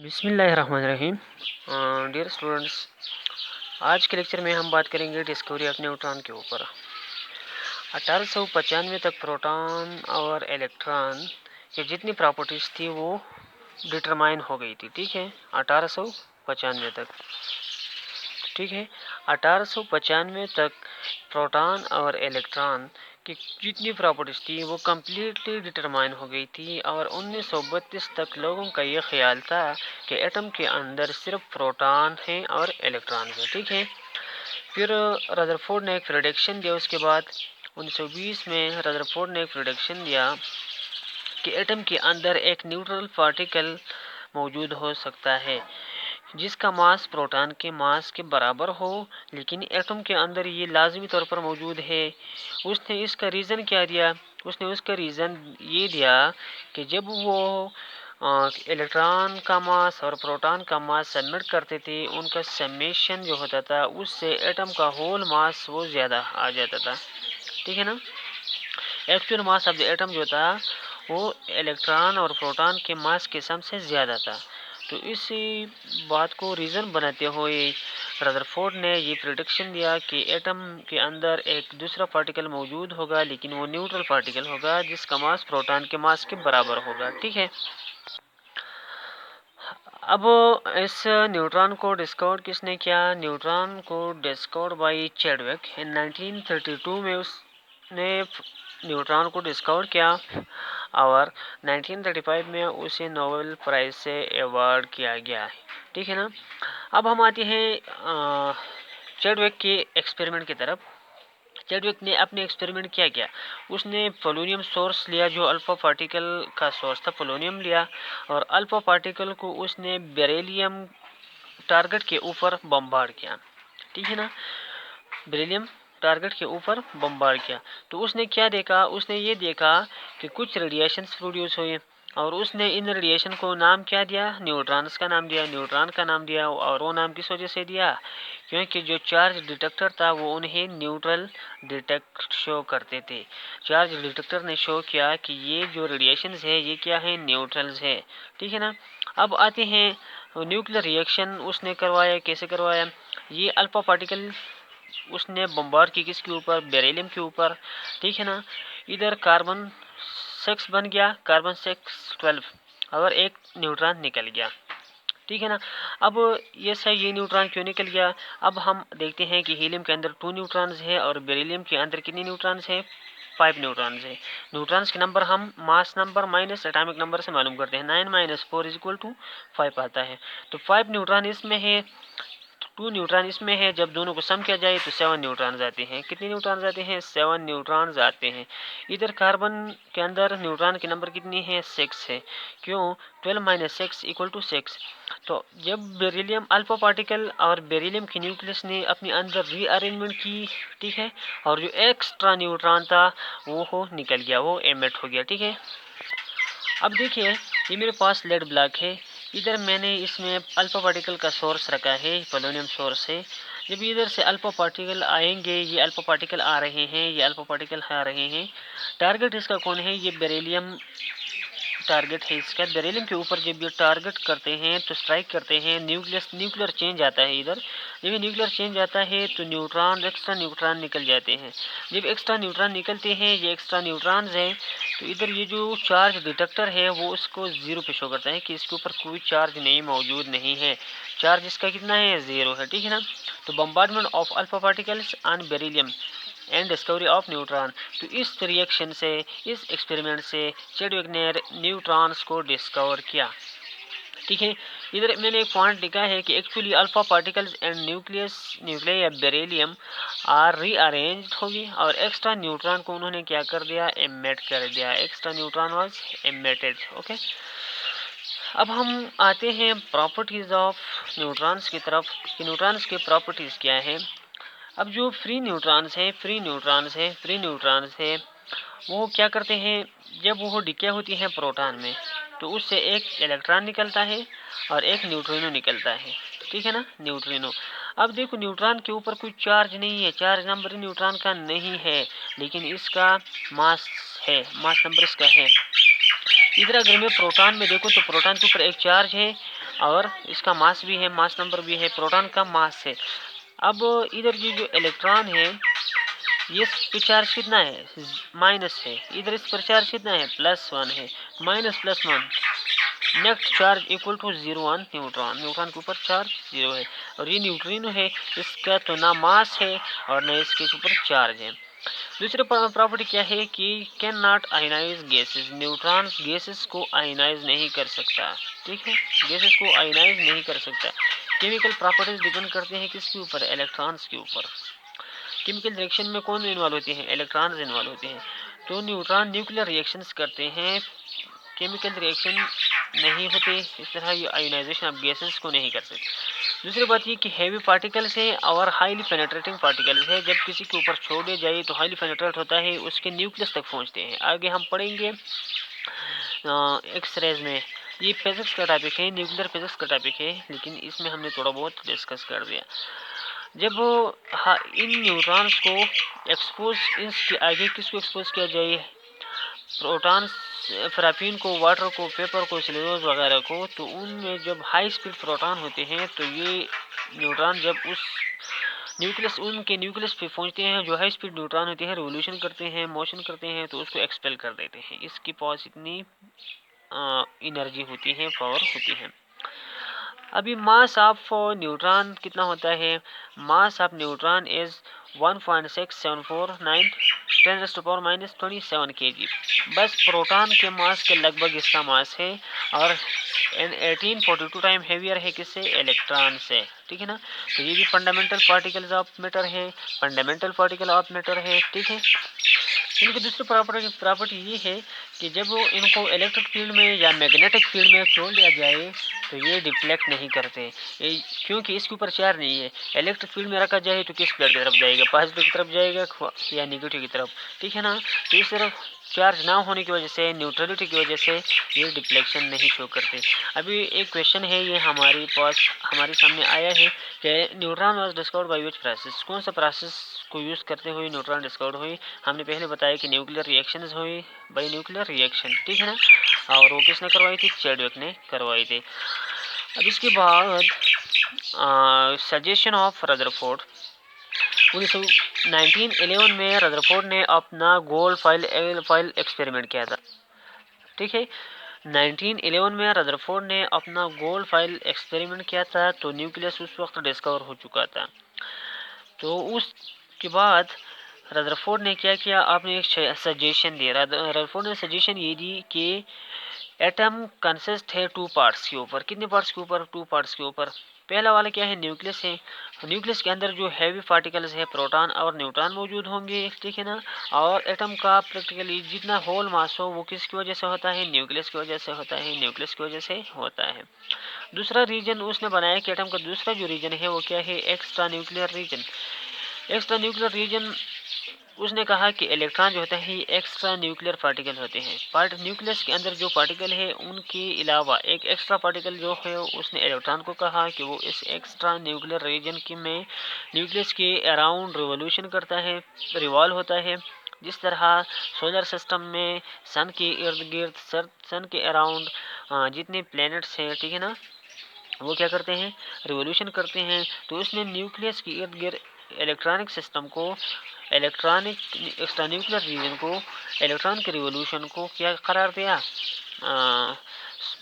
बिस्मिल्लाहिर्रहमानिर्रहीम। Dear students, आज के लेक्चर में हम बात करेंगे डिस्कवरी ऑफ न्यूट्रॉन के ऊपर। 1895 तक प्रोटॉन और इलेक्ट्रॉन की जितनी प्रॉपर्टीज़ थी वो डिटरमाइन हो गई थी। ठीक है, 1895 तक। ठीक है, 1895 तक प्रोटॉन और इलेक्ट्रॉन की जितनी प्रॉपर्टीज़ थी वो कम्प्लीटली डिटरमाइन हो गई थी और 1932 तक लोगों का ये ख्याल था कि एटम के अंदर सिर्फ प्रोटॉन हैं और इलेक्ट्रॉन हैं। ठीक है, फिर रदरफोर्ड ने एक प्रेडिक्शन दिया। उसके बाद 1920 में रदरफोर्ड ने एक प्रेडिक्शन दिया कि एटम के अंदर एक न्यूट्रल पार्टिकल मौजूद हो सकता है जिसका मास प्रोटॉन के मास के बराबर हो, लेकिन एटम के अंदर ये लाजमी तौर पर मौजूद है। उसने इसका रीज़न क्या दिया? उसने उसका रीज़न ये दिया कि जब वो इलेक्ट्रॉन का मास और प्रोटॉन का मास सबमिट करते थे, उनका समेशन जो होता था उससे एटम का होल मास वो ज़्यादा आ जाता था। ठीक है ना, actual mass of the atom जो था वो इलेक्ट्रॉन और प्रोटॉन के मास के सम से ज़्यादा था। तो इसी बात को रीज़न बनाते हुए रदरफोर्ड ने ये प्रेडिक्शन दिया कि एटम के अंदर एक दूसरा पार्टिकल मौजूद होगा, लेकिन वो न्यूट्रल पार्टिकल होगा जिसका मास प्रोटॉन के मास के बराबर होगा। ठीक है, अब इस न्यूट्रॉन को डिस्कवर किसने किया? न्यूट्रॉन को डिस्कवर बाय चैडविक इन 1932 में उसने न्यूट्रॉन को डिस्कवर किया और 1935 में उसे नोबेल प्राइज़ से अवार्ड किया गया है। ठीक है ना, अब हम आते हैं चैडविक के एक्सपेरिमेंट की तरफ। चैडविक ने अपने एक्सपेरिमेंट क्या किया? उसने पोलोनियम सोर्स लिया, जो अल्फा पार्टिकल का सोर्स था, पोलोनियम लिया और अल्फा पार्टिकल को उसने बेरिलियम टारगेट के ऊपर बम्बार्ड किया। ठीक है ना, बेरिलियम टारगेट के ऊपर बम्बार्ड किया। तो उसने क्या देखा? उसने ये देखा कि कुछ रेडिएशंस प्रोड्यूस हुए और उसने इन रेडिएशन को नाम क्या दिया? न्यूट्रॉन्स का नाम दिया, न्यूट्रॉन का नाम दिया। और वो नाम किस वजह से दिया? क्योंकि जो चार्ज डिटेक्टर था वो उन्हें न्यूट्रल डिटेक्ट शो करते थे। चार्ज डिटेक्टर ने शो किया कि ये जो रेडिएशंस है ये क्या है? न्यूट्रल्स है। ठीक है ना, अब आते हैं न्यूक्लियर रिएक्शन उसने करवाया। कैसे करवाया? ये अल्फा पार्टिकल उसने बम्बार्ड की किसके ऊपर? बेरिलियम के ऊपर। ठीक है ना, इधर कार्बन 6 बन गया, कार्बन 6 12 और एक न्यूट्रॉन निकल गया। ठीक है ना, अब ये सही, ये न्यूट्रॉन क्यों निकल गया? अब हम देखते हैं कि हीलियम के अंदर 2 न्यूट्रॉन्स है और बेरिलियम के अंदर कितने न्यूट्रॉन्स है? 5 न्यूट्रॉन्स है। न्यूट्रॉन्स के नंबर हम mass number minus atomic number से मालूम करते हैं। 9 - 4 = 5 आता है। तो 5 न्यूट्रॉन इसमें है, 2 न्यूट्रॉन इसमें है। जब दोनों को सम किया जाए तो 7 न्यूट्रॉन आते हैं। कितने न्यूट्रॉन आते हैं? 7 न्यूट्रॉन आते हैं। इधर कार्बन के अंदर न्यूट्रॉन के नंबर कितनी है? 6 है। क्यों? 12 - 6 = 6। तो जब बेरिलियम अल्फा पार्टिकल और बेरिलियम के न्यूक्लियस ने अपने अंदर रीअरेंजमेंट की, ठीक है, और जो एक्स्ट्रा न्यूट्रॉन था वो हो निकल गया, वो एमिट हो गया। ठीक है, अब देखिए ये मेरे पास लेड ब्लॉक है। इधर मैंने इसमें अल्फा पार्टिकल का सोर्स रखा है, पोलोनियम सोर्स है। जब इधर से अल्फा पार्टिकल आएंगे, ये अल्फा पार्टिकल आ रहे हैं, ये अल्फा पार्टिकल आ रहे हैं। टारगेट इसका कौन है? ये बेरिलियम टारगेट है इसका। बेरिलियम के ऊपर जब ये टारगेट करते हैं तो स्ट्राइक करते हैं, न्यूक्लियर चेंज आता है। इधर जब न्यूक्लियर चेंज आता है तो न्यूट्रॉन, एक्स्ट्रा न्यूट्रॉन निकल जाते हैं। जब एक्स्ट्रा न्यूट्रॉन निकलते हैं, ये एक्स्ट्रा न्यूट्रॉन्स हैं, तो इधर ये जो चार्ज डिटेक्टर है वो उसको 0 पे शो करता है कि इसके ऊपर कोई चार्ज नहीं मौजूद नहीं है। चार्ज इसका कितना है? 0 है। ठीक है ना, तो bombardment of alpha particles on beryllium and discovery of neutron. तो इस रिएक्शन से, इस एक्सपेरिमेंट से चैडविक ने न्यूट्रॉन्स को डिस्कवर किया। ठीक है, इधर मैंने एक पॉइंट लिखा है कि actually alpha particles and nuclei या बेरिलियम आर रीअरेंज्ड होगी और एक्स्ट्रा न्यूट्रॉन को उन्होंने क्या कर दिया? एमिट कर दिया। Extra neutron was emitted. Okay, अब हम आते हैं प्रॉपर्टीज ऑफ न्यूट्रॉन्स की तरफ कि न्यूट्रॉन्स के प्रॉपर्टीज क्या है। अब जो फ्री न्यूट्रॉन्स है वो क्या करते हैं? जब वो डिके होती हैं प्रोटॉन में तो उससे एक इलेक्ट्रॉन निकलता है और एक न्यूट्रिनो निकलता है। ठीक है ना, न्यूट्रिनो। अब देखो न्यूट्रॉन के ऊपर कोई चार्ज नहीं है, चार्ज नंबर न्यूट्रॉन का नहीं है, लेकिन इसका मास है, मास नंबर इसका है। इधर अगर मैं प्रोटॉन में देखूँ तो प्रोटॉन के ऊपर एक चार्ज है और इसका मास भी है, मास नंबर भी है, प्रोटॉन का मास है। अब इधर ये जो इलेक्ट्रॉन है ये इस पर चार्ज कितना है, माइनस है। इधर इस पर चार्ज कितना है, +1 है। Minus +1, net charge equal to 0 on neutron. Neutron के ऊपर चार्ज 0 है। और ये न्यूट्रिनो है, इसका तो ना मास है और न इसके ऊपर चार्ज है। दूसरी प्रॉपर्टी क्या है कि can not ionise gases. Neutron gases को आयनाइज नहीं कर सकता, ठीक है, गैसेस को आयनाइज नहीं कर सकता। केमिकल प्रॉपर्टीज डिपेंड करते हैं किसके ऊपर, इलेक्ट्रॉन्स के ऊपर। केमिकल रिएक्शन में कौन इन्वॉल्व होते हैं, इलेक्ट्रॉन्स इन्वॉल्व होते हैं। तो न्यूट्रॉन न्यूक्लियर रिएक्शंस करते हैं, केमिकल रिएक्शन नहीं होते। इस तरह ये आयोनाइजेशन ऑफ गैसेस को नहीं कर सकते। दूसरी बात ये कि हैवी पार्टिकल्स हैं और हाईली पेनेट्रेटिंग पार्टिकल्स है। जब किसी के ऊपर छोड़े जाए तो हाईली पेनेट्रेट होता है, उसके न्यूक्लियस तक पहुंचते हैं। आगे हम पढ़ेंगे एक्सरेज में। ये फिजिक्स का टॉपिक है, न्यूक्लियर फिजिक्स का टॉपिक है, लेकिन इसमें हमने थोड़ा बहुत डिस्कस कर दिया। जब इन न्यूट्रॉन्स को एक्सपोज, इसके आगे किसको एक्सपोज किया जाए, प्रोटॉन्स, फ्राफिन को, वाटर को, पेपर को, सेल्यूलोज वगैरह को, तो उनमें जब हाई स्पीड प्रोटॉन होते हैं तो ये न्यूट्रॉन जब उस न्यूक्लियस, उनके न्यूक्लियस पे पहुंचते हैं, जो हाई स्पीड न्यूट्रॉन होते हैं, रिवोल्यूशन करते हैं, मोशन करते हैं, तो उसको एक्सपेल कर देते हैं। इसके पास इतनी एनर्जी होती है, पावर होती है। अभी मास ऑफ न्यूट्रॉन कितना होता है, mass of neutron is 1.6749 10⁻⁻27 kg। बस प्रोटॉन के मास के लगभग इसका मास है, और 1842 टाइम हेवियर है किससे, इलेक्ट्रॉन से, ठीक है ना। तो ये भी फंडामेंटल पार्टिकल्स ऑफ मैटर है, फंडामेंटल पार्टिकल ऑफ मैटर है, ठीक है। इनकी दूसरी प्रॉपर्टी ये है कि जब इनको इलेक्ट्रिक फील्ड में या मैग्नेटिक फील्ड में छोड़ दिया जाए तो ये डिफ्लेक्ट नहीं करते, क्योंकि इसके ऊपर चार्ज नहीं है। इलेक्ट्रिक फील्ड में रखा जाए तो किस प्लेट की तरफ जाएगा, पॉजिटिव की तरफ जाएगा या नेगेटिव की तरफ, ठीक है ना। तो इस तरफ चार्ज ना होने की वजह से, न्यूट्रलिटी की वजह से ये डिफ्लेक्शन नहीं शो करते। अभी एक क्वेश्चन है, ये हमारे पास हमारे सामने आया है कि neutron was discovered by which process. कौन सा प्रोसेस को यूज़ करते हुए न्यूट्रॉन डिस्कवर्ड हुई। हमने पहले बताया कि न्यूक्लियर रिएक्शंस हुई बाय न्यूक्लियर रिएक्शन, ठीक है ना। और वो किसने करवाई थी, चैडविक ने करवाई थी। अब इसके बाद सजेशन ऑफ रदरफोर्ड। 1911 में रदरफोर्ड ने अपना गोल्ड फाइल एक्सपेरिमेंट किया था, ठीक है। 1911 में रदरफोर्ड ने अपना गोल्ड फाइल एक्सपेरिमेंट किया था, तो न्यूक्लियस उस वक्त डिस्कवर हो चुका था। तो उसके बाद रदरफोर्ड ने क्या किया, आपने एक सजेशन दिया। रदरफोर्ड ने सजेशन ये दी कि एटम कंसिस्ट है 2 पार्ट्स के ऊपर। कितने पार्ट्स के ऊपर, 2 पार्ट्स के ऊपर। पहला वाला क्या है, न्यूक्लियस है। न्यूक्लियस के अंदर जो हैवी पार्टिकल्स है, प्रोटॉन और न्यूट्रॉन मौजूद होंगे, ठीक है ना। और एटम का प्रैक्टिकली जितना होल मास हो वो किसकी वजह से होता है, न्यूक्लियस की वजह से होता है, न्यूक्लियस की वजह से होता है। दूसरा रीजन उसने बनाया कि एटम का दूसरा जो रीजन है वो क्या है, extra nuclear region. Extra nuclear region उसने कहा कि इलेक्ट्रॉन जो होते हैं ये एक्स्ट्रा न्यूक्लियर पार्टिकल होते हैं। न्यूक्लियस के अंदर जो पार्टिकल है उनके अलावा एक एक्स्ट्रा पार्टिकल जो है, उसने इलेक्ट्रॉन को कहा कि वो इस एक्स्ट्रा न्यूक्लियर रीजन की में न्यूक्लियस के अराउंड रिवोल्यूशन करता है, रिवॉल्व होता है। जिस तरह सोलर सिस्टम में सन के इर्द गिर्द, सन के अराउंड जितने प्लैनेट्स हैं, ठीक है ना, वो क्या करते हैं, रिवोल्यूशन करते हैं। तो उसने न्यूक्लियस के इर्द गिर्द इलेक्ट्रॉनिक सिस्टम को, इलेक्ट्रॉनिक एक्स्ट्रा न्यूक्लियर रीजन को, इलेक्ट्रॉन के रिवोल्यूशन को क्या करार दिया,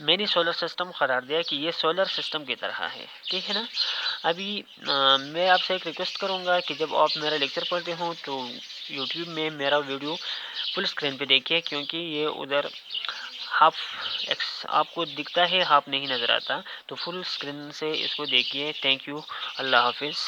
मैंने सोलर सिस्टम करार दिया कि ये सोलर सिस्टम की तरह है, ठीक है ना। अभी मैं आपसे एक रिक्वेस्ट करूँगा कि जब आप मेरा लेक्चर पढ़ते हो तो यूट्यूब में मेरा वीडियो फुल स्क्रीन पे देखिए, क्योंकि ये उधर हाफ आपको दिखता है, हाफ नहीं नज़र आता। तो फुल स्क्रीन से इसको देखिए। थैंक यू, अल्लाह हाफिज़।